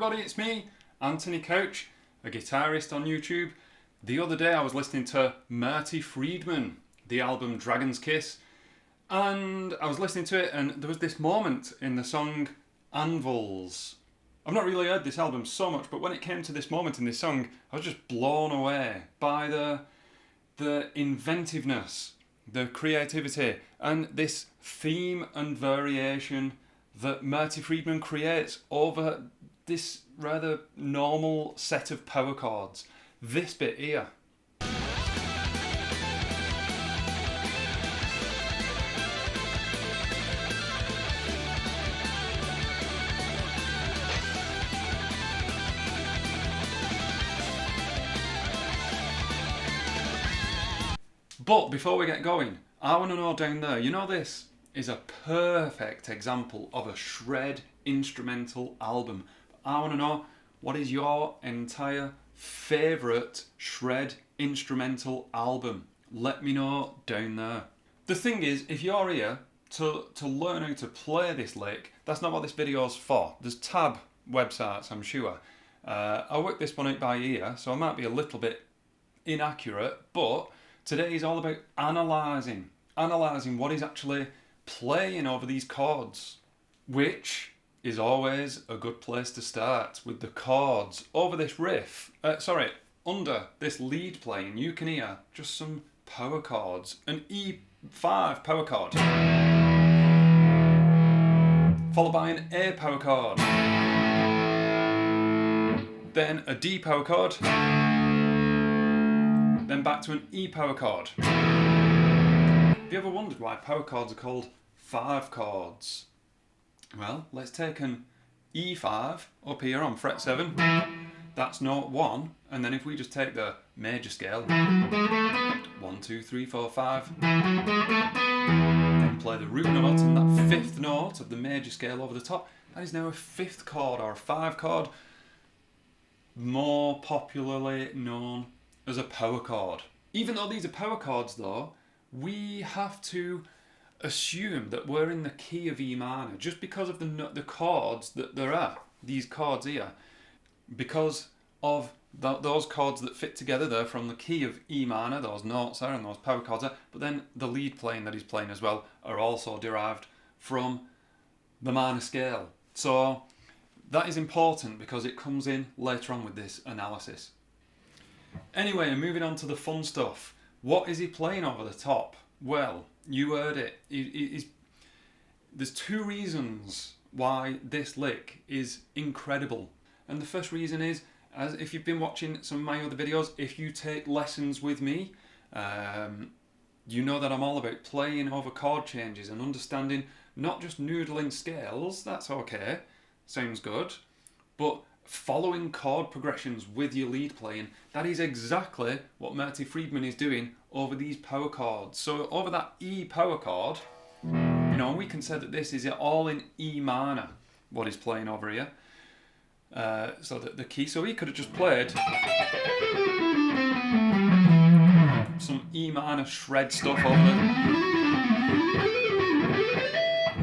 everybody, it's me, Anthony Couch, a guitarist on YouTube. The other day I was listening to Marty Friedman, the album Dragon's Kiss, and I was listening to it and there was this moment in the song Anvils. I've not really heard this album so much, but when it came to this moment in this song, I was just blown away by the inventiveness, the creativity, and this theme and variation that Marty Friedman creates over this rather normal set of power chords. This bit here. But before we get going, I want to know down there, you know this is a perfect example of a shred instrumental album. I want to know, what is your entire favourite shred instrumental album? Let me know down there. The thing is, if you're here to learn how to play this lick, that's not what this video's for. There's tab websites, I'm sure. I worked this one out by ear, so I might be a little bit inaccurate, but today is all about analysing what is actually playing over these chords, which is always a good place to start, with the chords over this riff, under this lead playing. You can hear just some power chords, an E5 power chord, followed by an A power chord, then a D power chord, then back to an E power chord. Have you ever wondered why power chords are called 5 chords? Well, let's take an E5 up here on fret 7. That's note 1, and then if we just take the major scale, 1, 2, 3, 4, 5, and play the root note and that 5th note of the major scale over the top, that is now a 5th chord or a 5 chord, more popularly known as a power chord. Even though these are power chords though, we have to assume that we're in the key of E minor just because of the chords that there are, these chords here, because of those chords that fit together there from the key of E minor, those notes there and those power chords there, but then the lead playing that he's playing as well are also derived from the minor scale. So that is important because it comes in later on with this analysis. Anyway, moving on to the fun stuff. What is he playing over the top? Well, you heard it. There's 2 reasons why this lick is incredible. And the first reason is, as if you've been watching some of my other videos, if you take lessons with me, you know that I'm all about playing over chord changes and understanding not just noodling scales, that's okay, sounds good, but following chord progressions with your lead playing. That is exactly what Marty Friedman is doing over these power chords. So over that E power chord, you know, we can say that this is all in E minor, what he's playing over here. So that the key, so he could have just played some E minor shred stuff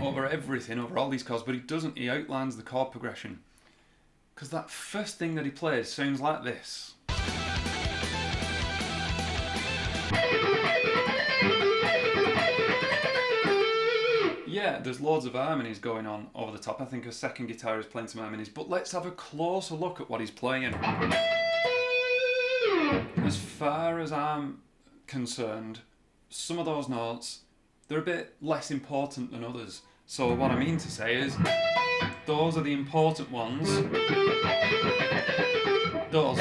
over everything, over all these chords, but he doesn't. He outlines the chord progression. Because that first thing that he plays sounds like this. Yeah, there's loads of harmonies going on over the top. I think a second guitar is playing some harmonies, but let's have a closer look at what he's playing. As far as I'm concerned, some of those notes, they're a bit less important than others. So what I mean to say is, those are the important ones. Those,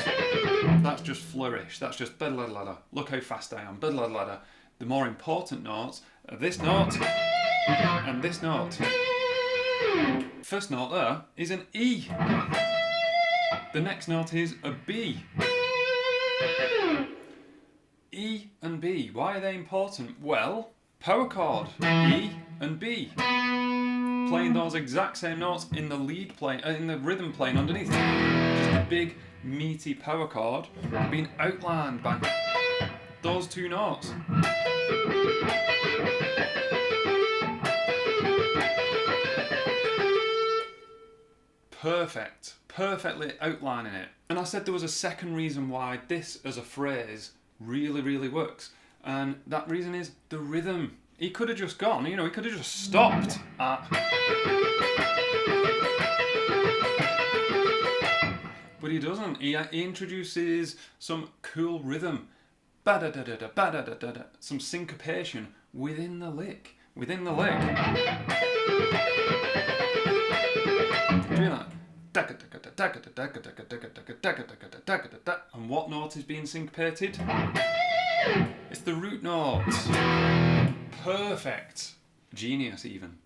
that's just flourish. That's just bed-lad-ladder. Look how fast I am. Bed-lad-ladder. The more important notes are this note and this note. First note there is an E. The next note is a B. E and B. Why are they important? Well, power chord. E and B. Playing those exact same notes in the lead playing, in the rhythm playing underneath. Just a big meaty power chord being outlined by those 2 notes. Perfect. perfectly outlining it. And I said there was a second reason why this as a phrase really, really works. And that reason is the rhythm. He could have just gone, he could have just stopped at... But he doesn't. He introduces some cool rhythm. Ba-da-da-da-da, ba-da-da-da-da. Some syncopation within the lick. Within the lick. Doing that. And what note is being syncopated? It's the root note. Perfect. Genius even.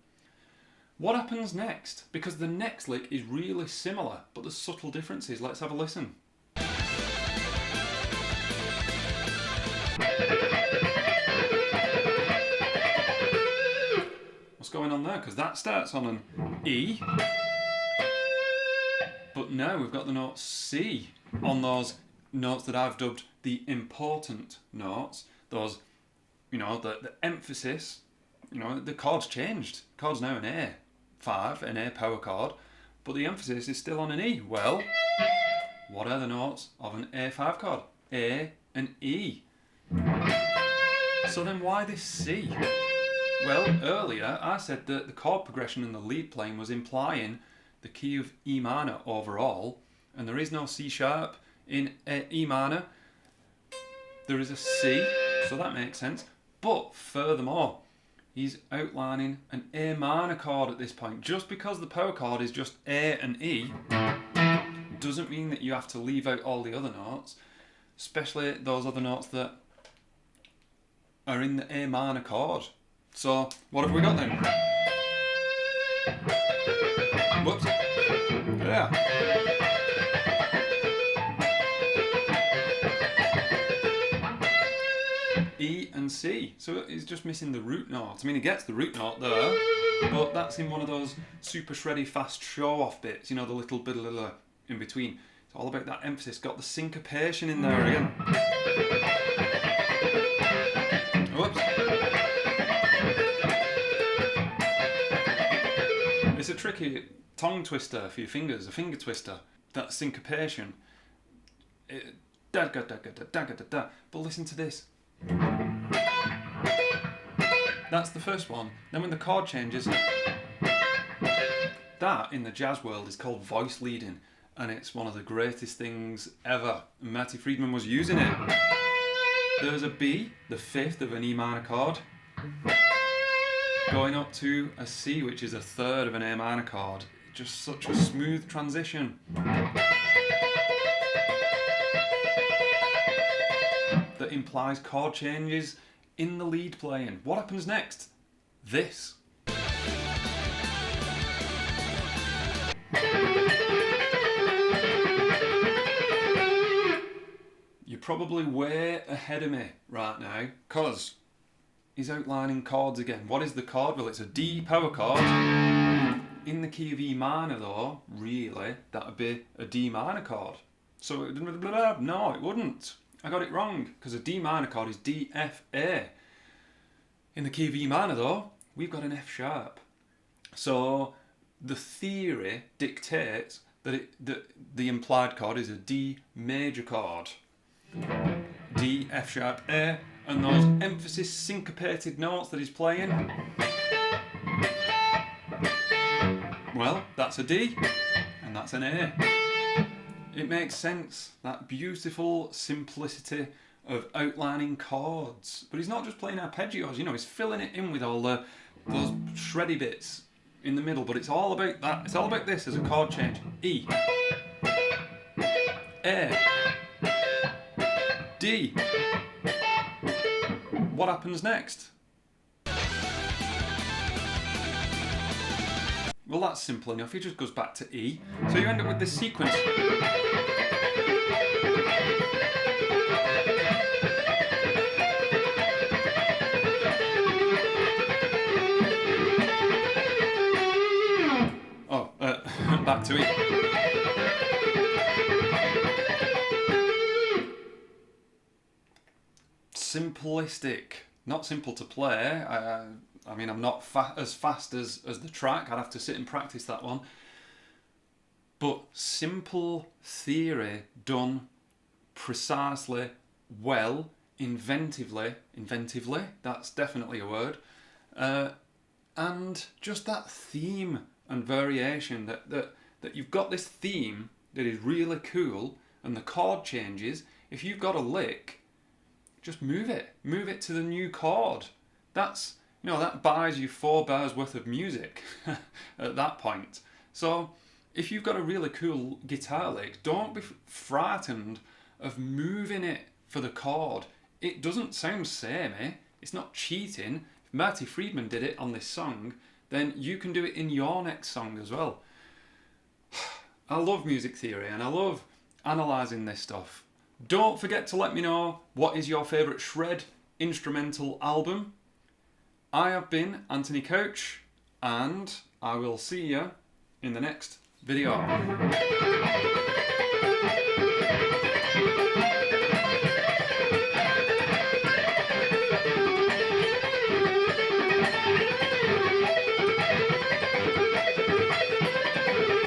What happens next? Because the next lick is really similar, but there's subtle differences. Let's have a listen. What's going on there? Because that starts on an E. But now we've got the note C on those notes that I've dubbed the important notes. Those, the emphasis, the chord's changed. Chord's now an A5, an A power chord, but the emphasis is still on an E. Well, what are the notes of an A5 chord? A and E. So then why this C? Well, earlier I said that the chord progression in the lead playing was implying the key of E minor overall, and there is no C sharp in E minor. There is a C, so that makes sense. But furthermore, he's outlining an A minor chord at this point. Just because the power chord is just A and E doesn't mean that you have to leave out all the other notes, especially those other notes that are in the A minor chord. So what have we got then? Whoops. Yeah. E and C. So he's just missing the root note. I mean, he gets the root note there, but that's in one of those super shreddy fast show-off bits, the little bit of in between. It's all about that emphasis. Got the syncopation in there again. Whoops. It's a tricky tongue twister for your fingers, a finger twister. That syncopation. But listen to this. That's the first one. Then when the chord changes, that in the jazz world is called voice leading, and it's one of the greatest things ever. Marty Friedman was using it. There's a B, the fifth of an E minor chord, going up to a C, which is a third of an A minor chord. Just such a smooth transition. That implies chord changes in the lead playing. What happens next? This. You're probably way ahead of me right now, because he's outlining chords again. What is the chord? Well, it's a D power chord. In the key of E minor though, really, that would be a D minor chord. So, no, it wouldn't. I got it wrong, because a D minor chord is D, F, A. In the key of E minor though, we've got an F sharp. So the theory dictates that the implied chord is a D major chord. D, F sharp, A, and those emphasis syncopated notes that he's playing, well, that's a D, and that's an A. It makes sense, that beautiful simplicity of outlining chords. But he's not just playing arpeggios, he's filling it in with all those shreddy bits in the middle, but it's all about that. It's all about this as a chord change. E, A, D. What happens next? Well, that's simple enough. He just goes back to E. So you end up with this sequence. Back to E. Simplistic. Not simple to play. I mean, I'm not as fast as the track. I'd have to sit and practice that one. but simple theory done precisely, well, inventively, that's definitely a word, and just that theme and variation, that you've got this theme that is really cool, and the chord changes. If you've got a lick, just move it to the new chord. That's, that buys you 4 bars worth of music at that point. So if you've got a really cool guitar lick, don't be frightened of moving it for the chord. It doesn't sound samey, it's not cheating. If Marty Friedman did it on this song, then you can do it in your next song as well. I love music theory and I love analysing this stuff. Don't forget to let me know what is your favourite shred instrumental album. I have been Anthony Couch, and I will see you in the next video.